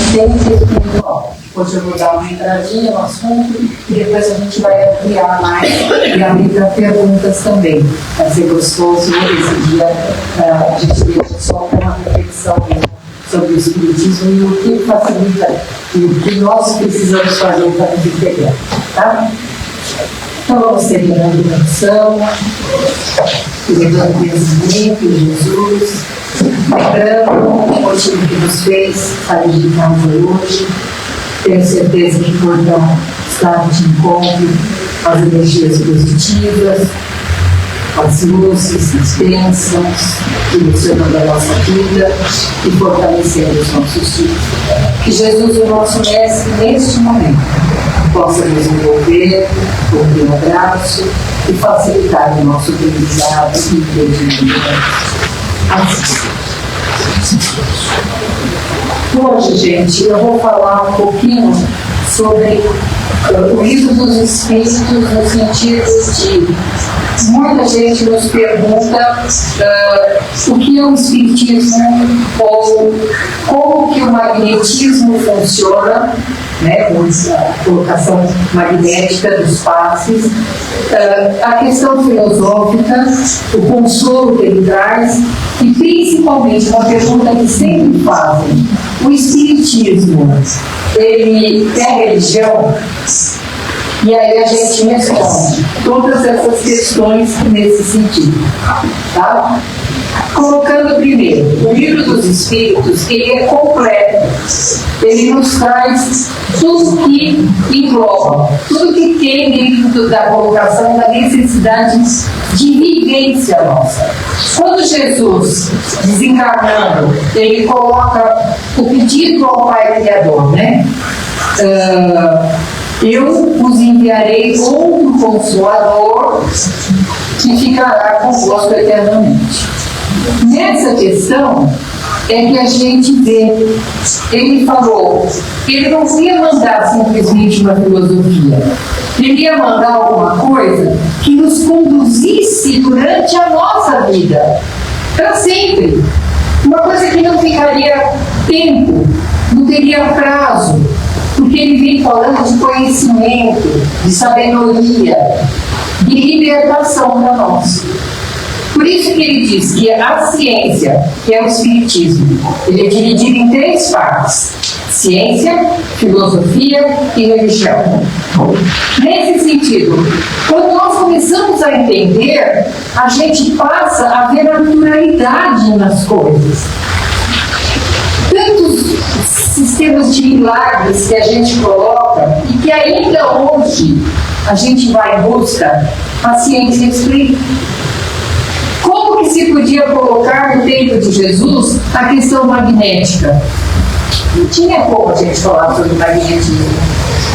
assistência espiritual. Hoje eu vou dar uma entradinha no assunto e depois a gente vai ampliar mais e abrir para perguntas também. Vai ser gostoso esse dia, a gente deixa só uma reflexão sobre o Espiritismo e o que facilita e o que nós precisamos fazer para nos integrar. Tá? Então vamos terminar a oração, levando o conhecimento de Jesus, lembrando o motivo que nos fez sair de casa hoje. Tenho certeza que poderão estar de encontro as energias positivas, as luzes, as bênçãos, direcionando a nossa vida e fortalecendo os nossos filhos. Que Jesus, o nosso Mestre, neste momento, possa nos envolver com um abraço e facilitar o nosso aprendizado e entendimento. Assim. Hoje, gente, eu vou falar um pouquinho sobre o livro dos Espíritos, no sentido de muita gente nos pergunta o que é o Espiritismo ou como que o magnetismo funciona, né, com a colocação magnética dos passes, a questão filosófica, o consolo que ele traz e principalmente uma pergunta que sempre fazem: o Espiritismo, ele é religião? E aí a gente responde todas essas questões nesse sentido, tá? Colocando primeiro, o livro dos Espíritos, ele é completo, ele nos traz tudo que engloba, tudo que tem dentro da colocação da necessidade de vivência nossa. Quando Jesus, desencarnando, ele coloca o pedido ao Pai Criador, né? Eu vos enviarei outro Consolador que ficará convosco eternamente. Nessa questão é que a gente vê, ele falou, ele não ia mandar simplesmente uma filosofia, ele ia mandar alguma coisa que nos conduzisse durante a nossa vida, para sempre. Uma coisa que não ficaria tempo, não teria prazo, porque ele vem falando de conhecimento, de sabedoria, de libertação para nós. Por isso que ele diz que a ciência, que é o Espiritismo, ele é dividido em 3 partes: ciência, filosofia e religião. Nesse sentido, quando nós começamos a entender, a gente passa a ver naturalidade nas coisas. Tantos sistemas de milagres que a gente coloca e que ainda hoje a gente vai em busca, a ciência explica. Como que se podia colocar no tempo de Jesus a questão magnética? Não tinha como a gente falar sobre magnetismo.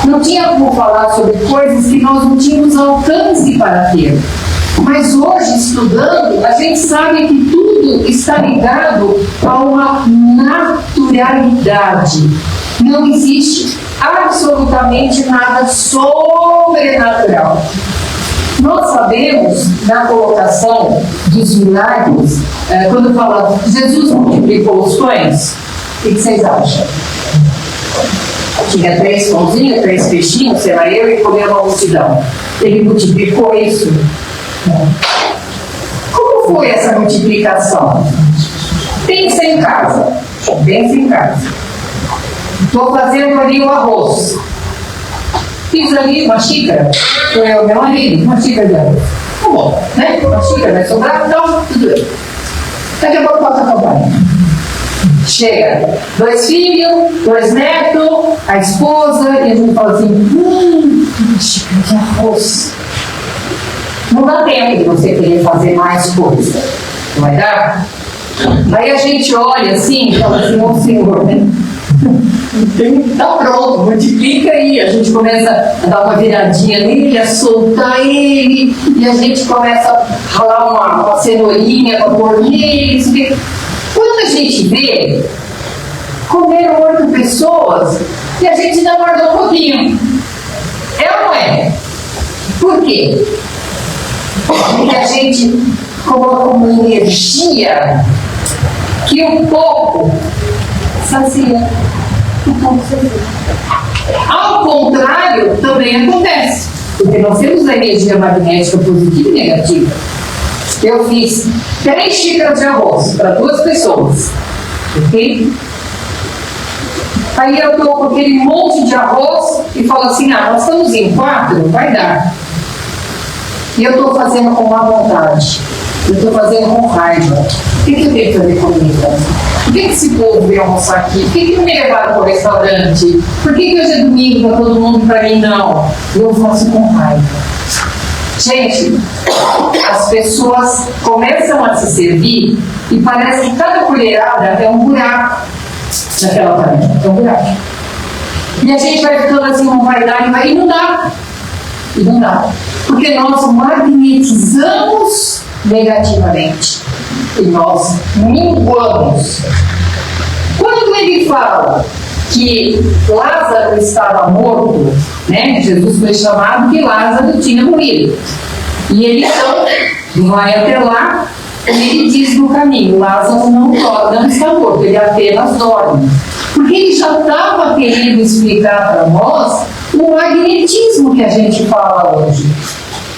Não tinha como falar sobre coisas que nós não tínhamos alcance para ter. Mas hoje, estudando, a gente sabe que tudo está ligado a uma naturalidade. Não existe absolutamente nada sobrenatural. Nós sabemos, na colocação dos milagres, quando fala Jesus multiplicou os pães, o que vocês acham? Tinha 3 pãozinhos, 3 peixinhos, sei lá, eu, e comeu uma multidão. Ele multiplicou isso? Como foi essa multiplicação? Pensa em casa. Pensa em casa. Estou fazendo ali o arroz. Fiz ali uma xícara. Foi o meu marido, uma xícara de arroz. Tá bom, né? Uma xícara vai sobrar, então tudo bem. Daqui a pouco passa a campanha. Chega 2 filhos, 2 netos, a esposa, e a gente fala assim: uma xícara de arroz. Não dá tempo de você querer fazer mais coisa. Não vai dar? Aí a gente olha assim e fala assim: ô Senhor, né? Tá pronto, multiplica aí. A gente começa a dar uma viradinha nele, a soltar ele, e a gente começa a ralar uma cenourinha para pôr nele. Quando a gente vê, comeram 8 pessoas e a gente ainda guardou um pouquinho. É ou não é? Por quê? Porque a gente coloca uma energia que um pouco sacia. o ponto C. Ao contrário, também acontece, porque nós temos a energia magnética positiva e negativa. Eu fiz 3 xícaras de arroz para 2 pessoas, ok? Aí eu estou com aquele monte de arroz e falo assim, nós estamos em 4, vai dar. E eu estou fazendo com má vontade, eu estou fazendo com raiva. O que eu tenho que fazer comigo? Por que esse povo veio almoçar aqui? Por que não me levaram para o restaurante? Por que hoje é domingo para todo mundo e para mim não? Eu faço com raiva. Gente, as pessoas começam a se servir e parece que cada colherada é um buraco naquela panela, é um buraco. E a gente vai ficando assim, não vai dar, e não dá. E não dá. Porque nós magnetizamos negativamente. E nós minguamos. Quando ele fala que Lázaro estava morto, né? Jesus foi chamado que Lázaro tinha morrido. E ele então vai até lá e ele diz no caminho, Lázaro não está morto, ele apenas dorme. Porque ele já estava querendo explicar para nós o magnetismo que a gente fala hoje.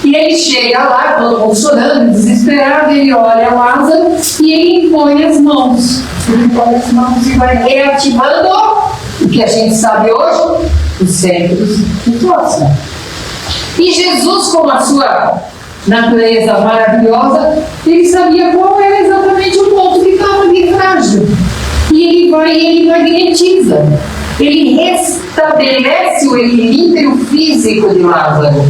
E ele chega lá, todo mundo chorando, desesperado, ele olha Lázaro e ele impõe as mãos. Ele põe as mãos e vai reativando o que a gente sabe hoje, os centros de força. E Jesus, com a sua natureza maravilhosa, ele sabia qual era exatamente o ponto que estava ali frágil. E ele vai e ele magnetiza. Ele restabelece o equilíbrio físico de Lázaro.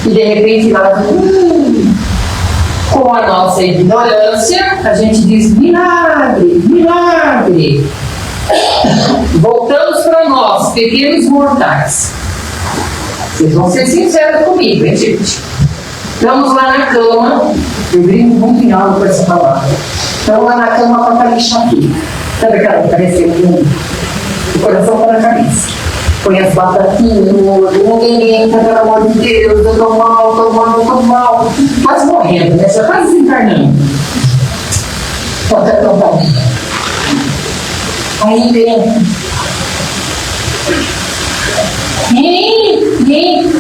E de repente Lázaro, com a nossa ignorância, a gente diz milagre, milagre. Voltamos para nós, pequenos mortais. Vocês vão ser sinceros comigo, hein, gente? Estamos lá na cama, eu brinco muito em aula com essa palavra. Estamos lá na cama com a cabeça aqui. Sabe aquela que pareceu o coração para a cabeça? Põe as batatinhas no olho, ninguém entra, pelo amor de Deus, eu tô mal. Quase morrendo, né? Você quase desencarnando. Bota a campainha. Aí vem. Vem.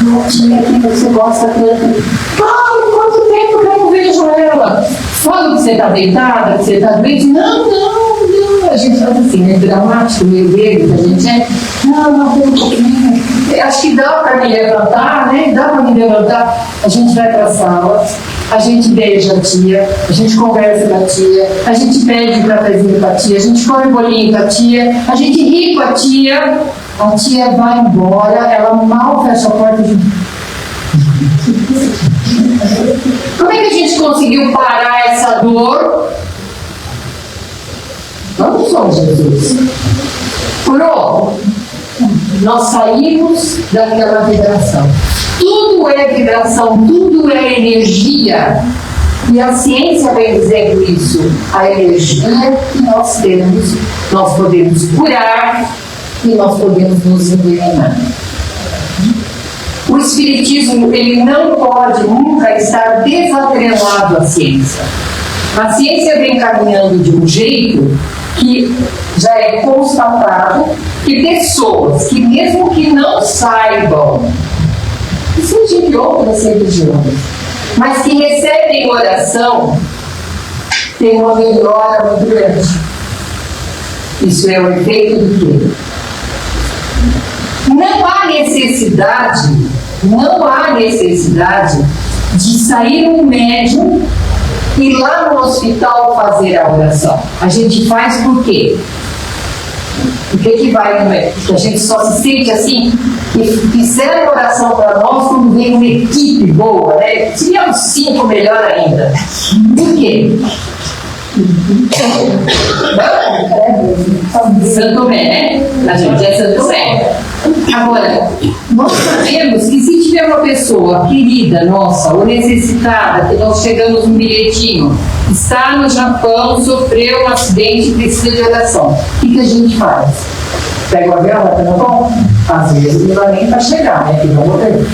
A tia que você gosta tanto. Ai, quanto tempo que eu não vejo ela? Fala que você está deitada, que você está doente. Não. A gente faz assim, né? Dramático, meio grego, a gente é. Não, tem um pouquinho. Acho que dá para me levantar, né? Dá para me levantar. A gente vai para a sala, a gente beija a tia, a gente conversa com a tia, a gente pede um cafezinho com a tia, a gente come bolinho com a tia, a gente ri com a tia vai embora, ela mal fecha a porta de. Como é que a gente conseguiu parar essa dor? Vamos só, Jesus. Pronto. Nós saímos daquela vibração. Tudo é vibração, tudo é energia. E a ciência vem dizendo isso. A energia que nós temos, nós podemos curar e nós podemos nos envenenar. O espiritismo, ele não pode nunca estar desatrelado à ciência. A ciência vem caminhando de um jeito que já é constatado que pessoas que mesmo que não saibam, que sejam de outras religiões, mas que recebem oração, têm uma melhora muito grande. Isso é o efeito do quê? Não há necessidade de sair um médium e lá no hospital fazer a oração. A gente faz por quê? O que vai no médico? Porque a gente só se sente assim, e fizeram oração para nós quando vem uma equipe boa, né? Se vier uns 5, melhor ainda. Por quê? Santo Tomé, né? A gente é Santo Tomé. Agora, nós sabemos que se tiver uma pessoa querida nossa ou necessitada, que nós chegamos um bilhetinho, está no Japão, sofreu um acidente e precisa de oração, o que a gente faz? Pega o avião, vai para o Japão? Às vezes não dá nem para chegar, né? Que não vou ter.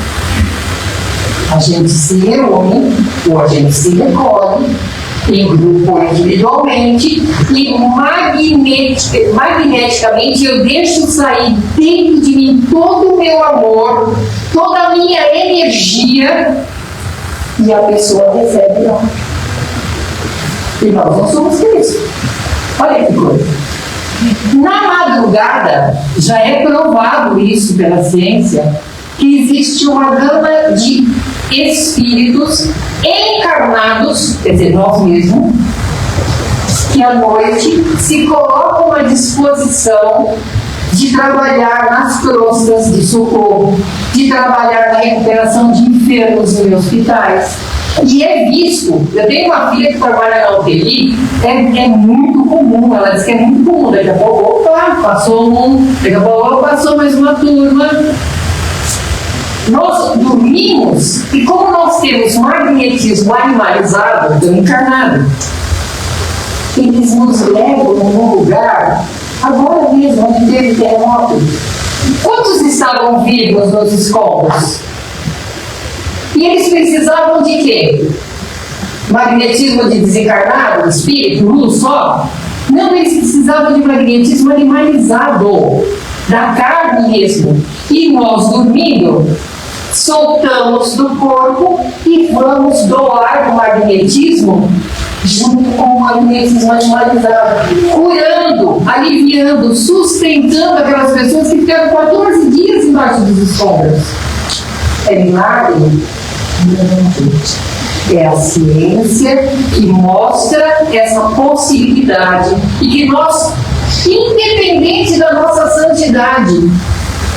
A gente se reúne, ou a gente se recolhe, em grupo individualmente, e magneticamente eu deixo sair dentro de mim todo o meu amor, toda a minha energia, e a pessoa recebe lá. E nós não somos Cristo. Olha que coisa. Na madrugada, já é provado isso pela ciência, que existe uma gama de espíritos encarnados, quer dizer, nós mesmos, que à noite se colocam à disposição de trabalhar nas crostas de socorro, de trabalhar na recuperação de enfermos em hospitais. E é visto, eu tenho uma filha que trabalha na UTI, é muito comum, ela diz que é muito comum, daqui a pouco, opa, passou um, daqui a pouco passou mais uma turma. Nós dormimos, e como nós temos magnetismo animalizado, encarnado, eles nos levam num lugar, agora mesmo, onde teve terremoto. Quantos estavam vivos nos escombros? E eles precisavam de quê? Magnetismo de desencarnado, espírito, luz só? Não, eles precisavam de magnetismo animalizado, da carne mesmo. E nós, dormindo, soltamos do corpo e vamos doar o magnetismo junto com o magnetismo animalizado, curando, aliviando, sustentando aquelas pessoas que ficaram 14 dias embaixo dos escombros. É milagre? É a ciência que mostra essa possibilidade e que nós, independente da nossa santidade,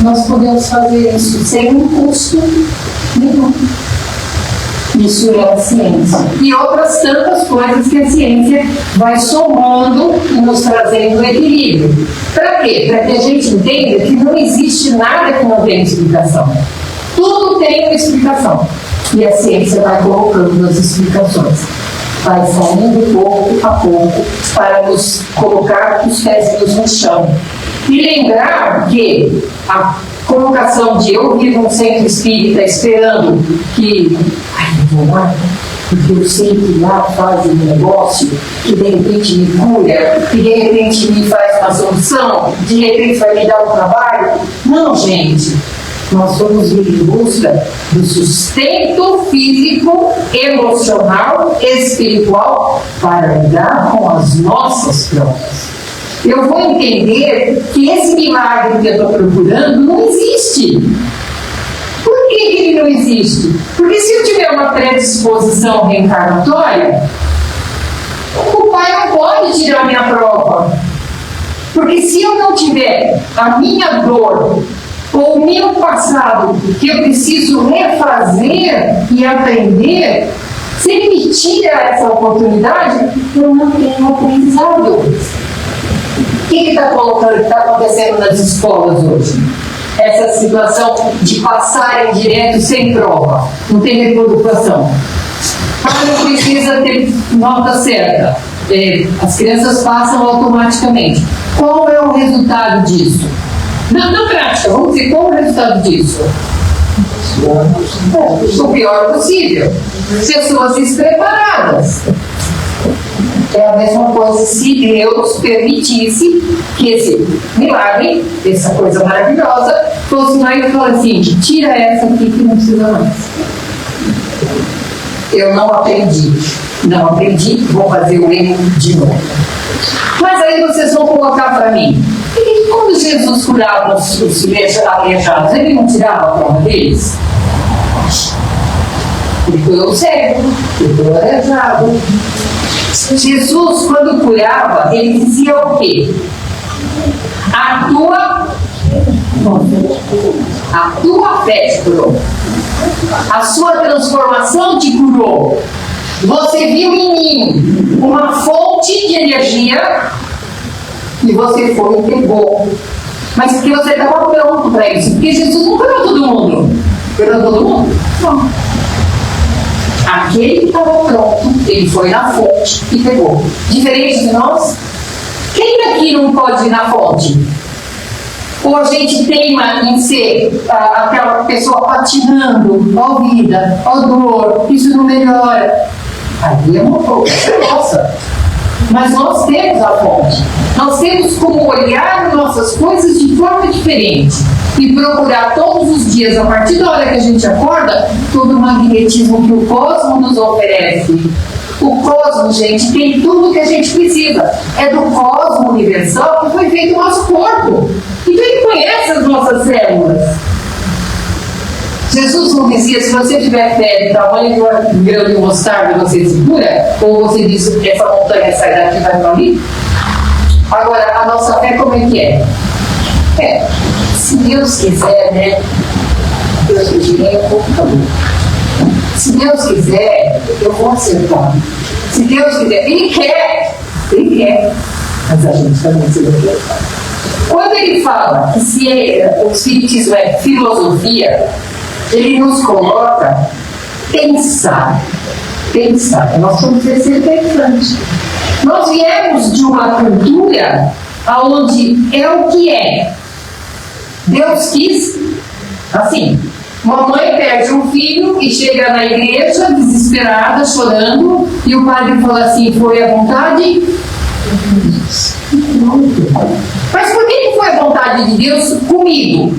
nós podemos fazer isso sem um custo nenhum. Isso é a ciência. E outras tantas coisas que a ciência vai somando e nos trazendo equilíbrio. Para quê? Para que a gente entenda que não existe nada que não tenha explicação. Tudo tem uma explicação. E a ciência vai colocando as explicações. Vai saindo pouco a pouco para nos colocar os pés no chão. E lembrar que a colocação de eu vir num centro espírita esperando que, não vou lá, porque eu sei que lá fazem um negócio que de repente me cura, que de repente me faz uma solução, de repente vai me dar um trabalho. Não, gente. Nós vamos ir em busca do sustento físico, emocional, espiritual para lidar com as nossas provas. Eu vou entender que esse milagre que eu estou procurando não existe. Por que ele não existe? Porque se eu tiver uma predisposição reencarnatória, o Pai não pode tirar a minha prova. Porque se eu não tiver a minha dor ou o meu passado que eu preciso refazer e aprender, se ele me tira essa oportunidade, eu não tenho aprendizado. O que está acontecendo nas escolas hoje? Essa situação de passarem direto sem prova, não tem reprodução. Não precisa ter nota certa. As crianças passam automaticamente. Qual é o resultado disso? Na prática, vamos dizer, qual é o resultado disso? O pior possível. Pessoas despreparadas. É a mesma coisa se Deus permitisse que esse milagre, essa coisa maravilhosa, fosse lá e falasse assim, tira essa aqui que não precisa mais. Eu não aprendi, vou fazer o erro de novo. Mas aí vocês vão colocar para mim, e quando Jesus curava os aleijados, ele não tirava a prova deles? Ele curou o cego, ele curou o aleijado. Jesus, quando curava, ele dizia o quê? A tua fé te curou. A sua transformação te curou. Você viu em mim uma fonte de energia e você foi e pegou. Mas porque você estava pronto para isso. Porque Jesus não curou todo mundo. Curou todo mundo? Não. Aquele que estava pronto, ele foi na fonte e pegou. Diferente de nós, quem daqui não pode ir na fonte? Ou a gente teima em ser aquela pessoa patinando, ó vida, ó dor, isso não melhora. Aí é uma coisa nossa. Mas nós temos a fonte. Nós temos como olhar nossas coisas de forma diferente e procurar todos os dias, a partir da hora que a gente acorda, todo o magnetismo que o cosmos nos oferece. O cosmos, gente, tem tudo que a gente precisa. É do cosmos universal que foi feito o nosso corpo. Então ele conhece as nossas células. Jesus não dizia, se você tiver fé de tamanho de um grão de mostarda, você se cura? Ou você diz, essa montanha sai daqui e vai para ali? Agora, a nossa fé como é que é? Se Deus quiser, né? Deus pedirei um pouco também. Se Deus quiser, eu vou acertar. Se Deus quiser, Ele quer. Mas a gente também se quer. Quando Ele fala que se o Espiritismo é filosofia, Ele nos coloca pensar. Nós somos ser pensantes. Nós viemos de uma cultura onde é o que é. Deus quis, assim, uma mãe perde um filho e chega na igreja desesperada, chorando, e o padre fala assim, foi a vontade? Mas por que foi a vontade de Deus comigo?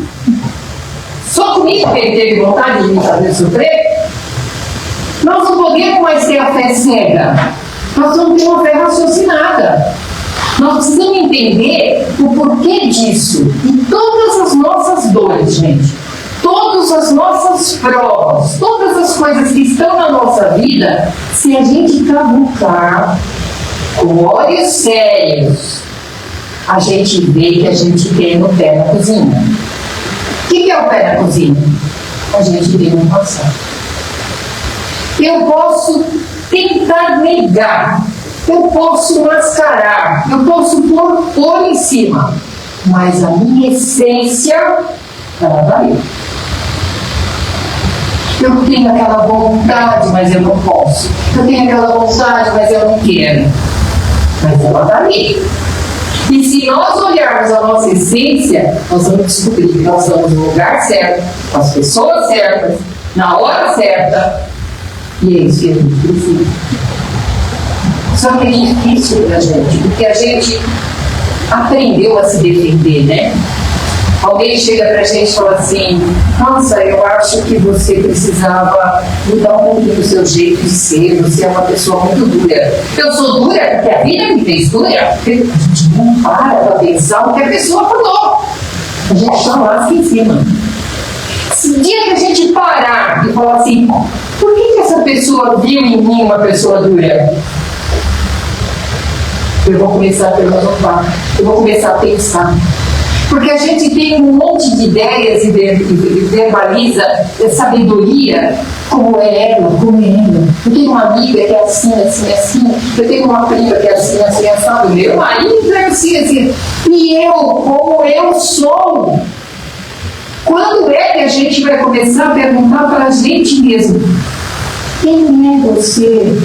Só comigo que ele teve vontade de me fazer sofrer? Nós não podemos mais ter a fé cega. Nós vamos ter uma fé raciocinada. Nós precisamos entender o porquê disso. E todas as nossas dores, gente, todas as nossas provas, todas as coisas que estão na nossa vida, se a gente cavucar com olhos sérios, a gente vê que a gente tem no pé na cozinha. O que é o pé na cozinha? A gente tem um passado. Eu posso tentar negar, eu posso mascarar, eu posso pôr em cima, mas a minha essência, ela está aí. Eu tenho aquela vontade, mas eu não posso. Eu tenho aquela vontade, mas eu não quero. Mas ela está ali. E se nós olharmos a nossa essência, nós vamos descobrir que nós estamos no lugar certo, com as pessoas certas, na hora certa, e é isso que a gente precisa. Só que é difícil pra gente, porque a gente aprendeu a se defender, né? Alguém chega pra gente e fala assim, nossa, eu acho que você precisava mudar um pouquinho do seu jeito de ser, você é uma pessoa muito dura. Eu sou dura porque a vida me fez dura. A gente não para pra pensar o que a pessoa falou. A gente está lá em cima. Se dia que a gente parar e falar assim, por que essa pessoa viu em mim uma pessoa dura? Eu vou começar a perguntar, eu vou começar a pensar. Porque a gente tem um monte de ideias e verbaliza sabedoria, como é ela. Eu tenho uma amiga que é assim. Eu tenho uma prima que é assim. Meu marido é assim. E eu, como eu sou. Quando é que a gente vai começar a perguntar para a gente mesmo? Quem é você?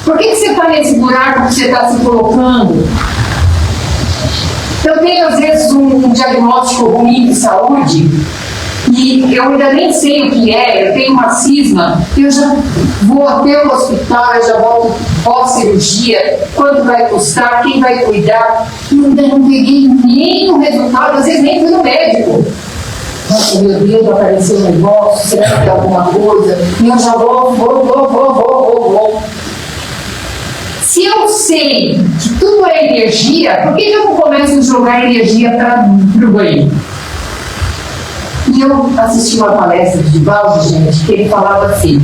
Por que você está nesse buraco que você está se colocando? Eu tenho, às vezes, um diagnóstico ruim de saúde e eu ainda nem sei o que é. Eu tenho uma cisma, eu já vou até o hospital, eu já volto pós-cirurgia, quanto vai custar, quem vai cuidar. E eu ainda não peguei nem o resultado, às vezes nem fui no médico. Nossa, meu Deus, apareceu um negócio, será que tem alguma coisa? E eu já vou. Se eu sei que tudo é energia, por que eu não começo a jogar energia para o banho? E eu assisti uma palestra de Divaldo, gente, que ele falava assim,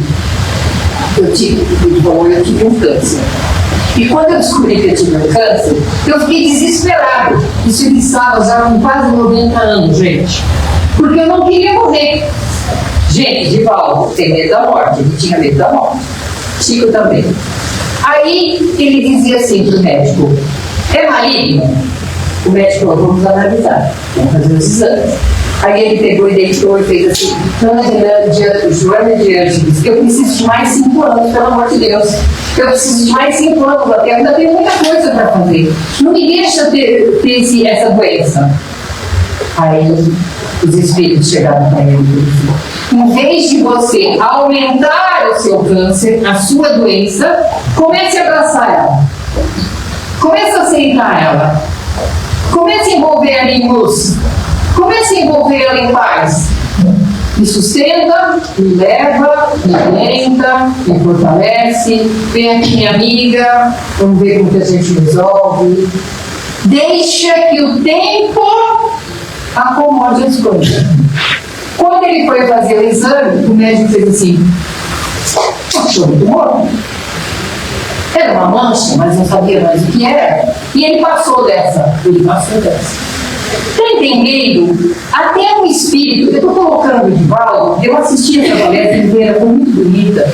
eu tive um câncer. E quando eu descobri que eu tive um câncer, eu fiquei desesperado. Isso ele estava já com quase 90 anos, gente. Porque eu não queria morrer. Gente, Divaldo tem medo da morte, ele tinha medo da morte. Chico também. Aí ele dizia assim para o médico, é maligno? O médico falou, vamos analisar, vamos fazer os exames. Aí ele pegou e deitou e fez assim, Joana de Ângeles, eu preciso de mais 5 anos, pelo amor de Deus. Eu preciso de mais 5 anos, até ainda tem muita coisa para fazer. Não me deixa ter essa doença. Aí os espíritos chegaram para ele. Em vez de você aumentar o seu câncer, a sua doença, comece a abraçar ela. Comece a aceitar ela. Comece a envolver ela em luz. Comece a envolver ela em paz. Me sustenta, me leva, me orienta, me fortalece. Vem aqui, minha amiga, vamos ver como que a gente resolve. Deixa que o tempo acomode as coisas. Quando ele foi fazer o exame, o médico fez assim: achou muito bom. Era uma mancha, mas não sabia mais o que era. E ele passou dessa. Está entendendo? Até o espírito, eu estou colocando o Divaldo, eu assisti essa palestra inteira, foi muito bonita.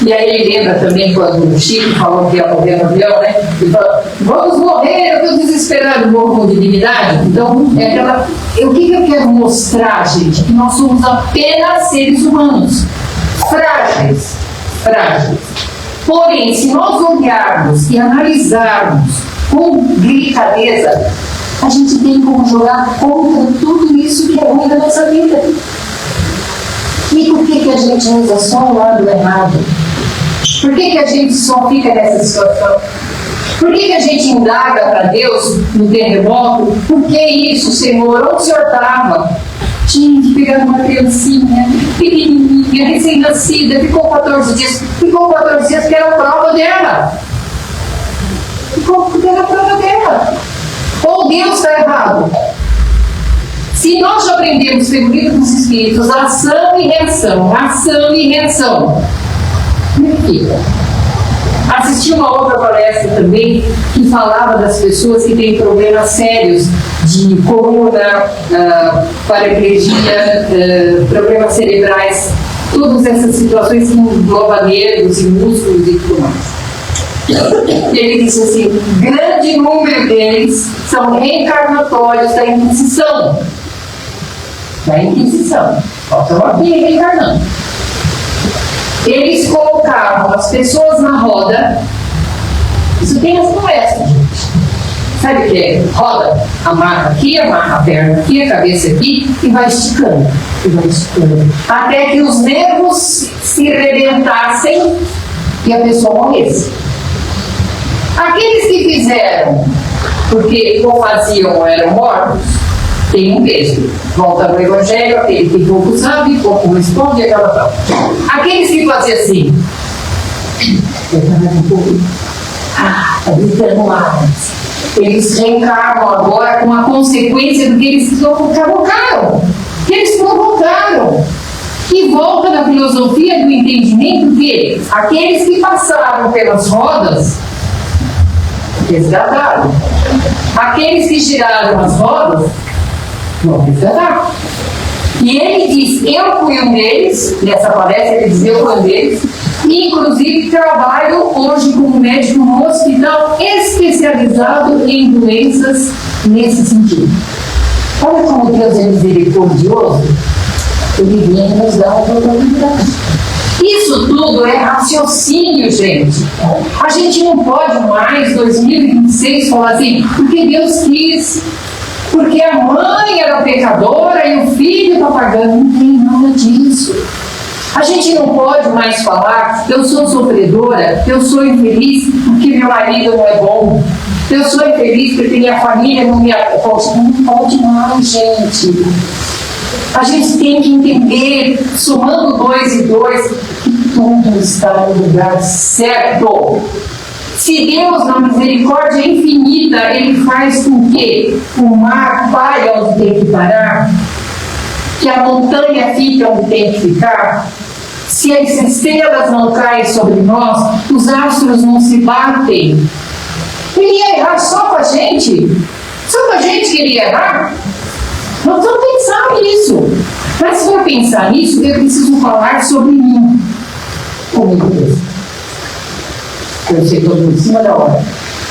E aí ele lembra também quando o Chico falou que ia morrer no avião, né? Ele falou: vamos morrer, eu estou desesperado, morro com dignidade. Então, é aquela. O que eu quero mostrar, gente? Que nós somos apenas seres humanos, frágeis. Porém, se nós olharmos e analisarmos com delicadeza, a gente tem como jogar contra tudo isso que é ruim da nossa vida. E por que a gente usa só o lado errado? Por que a gente só fica nessa situação? Por que a gente indaga para Deus no terremoto? Por que isso, Senhor? Onde o Senhor estava? Gente, pegaram uma criancinha pequenininha, recém-nascida, ficou 14 dias. Ficou 14 dias porque era a prova dela. Ou Deus está errado? Se nós já aprendemos pelo livro dos Espíritos ação e reação, fica. Assisti uma outra palestra também que falava das pessoas que têm problemas sérios de coluna, paraplegia, problemas cerebrais, todas essas situações que englobam nervos e músculos e tudo mais. Ele disse assim: grande número deles são reencarnatórios da Inquisição. Estão aqui reencarnando. Eles colocavam as pessoas na roda. Isso tem as palestras, gente. Sabe o que é? Roda, amarra aqui, amarra a perna aqui, a cabeça aqui e vai esticando. Até que os nervos se rebentassem e a pessoa morresse. Aqueles que fizeram porque ou faziam ou eram mortos, tem um peso. Volta no Evangelho, aquele que pouco sabe, pouco responde, aquela tal. Aqueles que faziam assim, está gritando mais. Eles reencarnam agora com a consequência do que eles provocaram. E volta na filosofia do entendimento que aqueles que passaram pelas rodas resgataram. Aqueles que giraram as rodas vão resgatar. E ele diz: eu fui um deles, nessa palestra ele diz: eu fui um deles, e inclusive trabalho hoje como médico no hospital especializado em doenças nesse sentido. Olha como Deus é misericordioso, ele vem nos dar uma oportunidade. Isso tudo é raciocínio, gente. A gente não pode mais, 2026, falar assim, porque Deus quis, porque a mãe era pecadora e o filho está pagando. Não tem nada disso. A gente não pode mais falar: eu sou sofredora, eu sou infeliz porque meu marido não é bom, eu sou infeliz porque minha família não me apoia. Não pode mais, gente. A gente tem que entender, somando 2 e 2, que tudo está no lugar certo. Se Deus, na misericórdia infinita, Ele faz com que o mar pare onde tem que parar, que a montanha fique onde tem que ficar, se as estrelas não caem sobre nós, os astros não se batem, Ele ia errar só com a gente? Só com a gente que Ele ia errar? Nós vamos pensar nisso. Mas se eu pensar nisso, eu preciso falar sobre mim. Comigo mesmo. Eu sei que eu estou em cima da hora.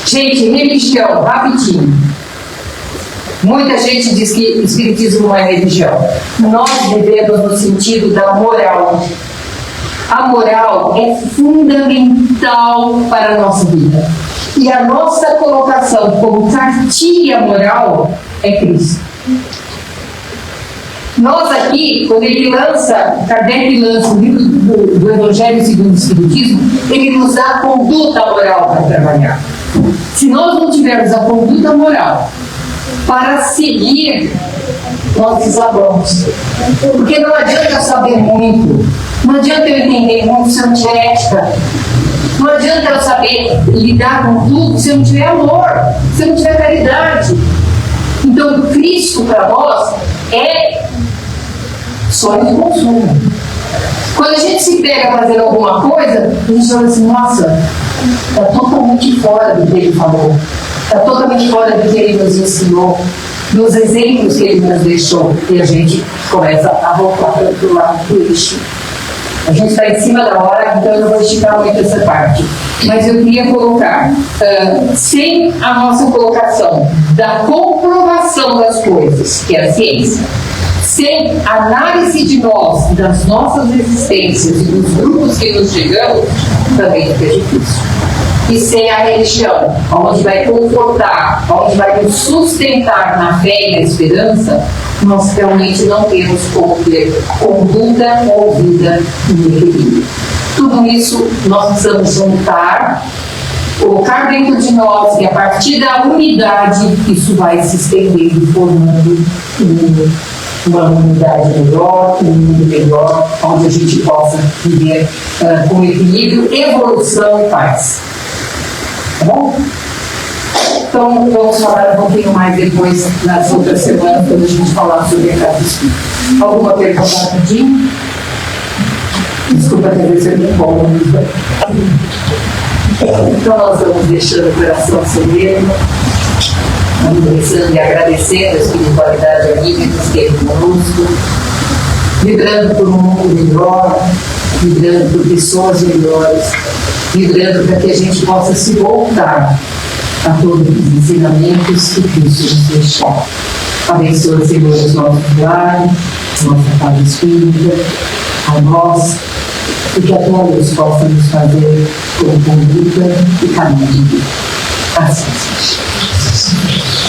Gente, religião, rapidinho. Muita gente diz que espiritismo não é religião. Nós vivemos no sentido da moral. A moral é fundamental para a nossa vida. E a nossa colocação como cartilha moral é Cristo. Nós aqui, quando Kardec lança o livro do Evangelho segundo o Espiritismo, ele nos dá a conduta moral para trabalhar. Se nós não tivermos a conduta moral para seguir, nós desabamos. Porque não adianta eu saber muito, não adianta eu entender muito se eu não tiver ética. Não adianta eu saber lidar com tudo se eu não tiver amor, se eu não tiver caridade. Então, Cristo para nós é sonho de consumo. Quando a gente se pega fazendo alguma coisa, a gente fala assim, nossa, está totalmente fora do que ele falou, está totalmente fora do que ele nos ensinou, dos exemplos que ele nos deixou, e a gente começa a voltar para o lado do lixo. A gente está em cima da hora, então eu não vou esticar muito essa parte. Mas eu queria colocar, sem a nossa colocação da comprovação das coisas, que é a ciência, sem análise de nós, das nossas existências e dos grupos que nos chegamos, também fica difícil. E sem a religião, onde vai confortar, onde vai nos sustentar na fé e na esperança, nós realmente não temos como ter conduta ou vida em equilíbrio. Tudo isso nós precisamos juntar, colocar dentro de nós, e a partir da unidade, isso vai se estendendo, formando uma unidade melhor, um mundo melhor, onde a gente possa viver com equilíbrio, evolução e paz. Tá bom? Então, vamos falar um pouquinho mais depois, nas outras semanas, quando a gente falar sobre a casa espírita. Alguma pergunta rapidinho? Desculpa ter vezes eu me empolgo. Então, nós vamos deixando o coração sereno, pensando e agradecendo a espiritualidade amiga que esteve conosco, vibrando por um mundo melhor, vibrando por pessoas melhores, vibrando para que a gente possa se voltar a todos os ensinamentos que Cristo nos deixou. Abençoa, Senhor, os nossos lares, nossa casa espírita, a nós, e que a tua luz possa nos fazer como conduta e caminho de vida. Assim seja.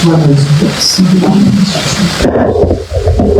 Boa noite a todos.